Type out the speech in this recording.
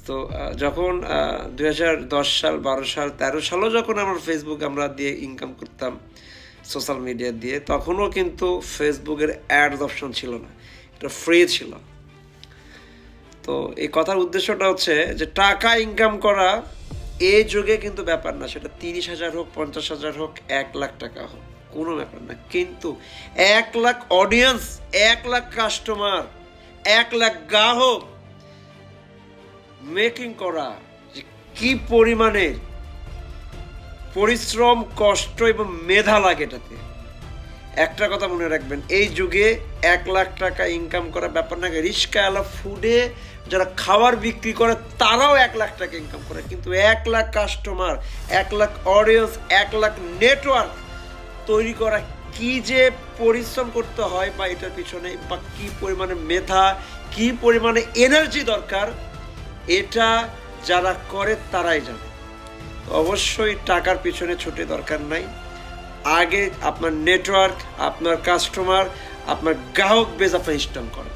তো যখন 2010 সাল 12 সাল 13 সালও যখন আমার ফেসবুক আমরা দিয়ে ইনকাম করতাম সোশ্যাল মিডিয়া দিয়ে, তখনও কিন্তু ফেসবুকের অ্যাডস অপশন ছিল না, এটা ফ্রি ছিল। তো এই কথার উদ্দেশ্যটা হচ্ছে যে টাকা ইনকাম করা এই যুগে কিন্তু ব্যাপার না, সেটা 30,000 হোক, 50,000 হোক, 1,00,000 টাকা হোক, কোনো ব্যাপার না। কিন্তু 1,00,000 অডিয়েন্স, 1,00,000 কাস্টমার, 1,00,000 গ্রাহক মেকিং করা, যে কি পরিমাণে পরিশ্রম, কষ্ট এবং মেধা লাগে এটাতে। একটা কথা মনে রাখবেন, এই যুগে 1,00,000 টাকা ইনকাম করা ব্যাপার না। রিস্কাওয়ালা ফুডে যারা খাবার বিক্রি করে তারাও 1,00,000 টাকা ইনকাম করে, কিন্তু 1,00,000 কাস্টমার, 1,00,000 অডিয়েন্স, 1,00,000 নেটওয়ার্ক তৈরি করা কি যে পরিশ্রম করতে হয়, বা এটার পিছনে বা কি পরিমাণে মেধা, কি পরিমাণে এনার্জি দরকার, এটা যারা করে তারাই জানে। অবশ্যই টাকার পিছনে ছুটে দরকার নাই। আগে আপনার নেটওয়ার্ক, আপনার কাস্টমার, আপনার গ্রাহক বেজ আপনার স্ট্রং করেন।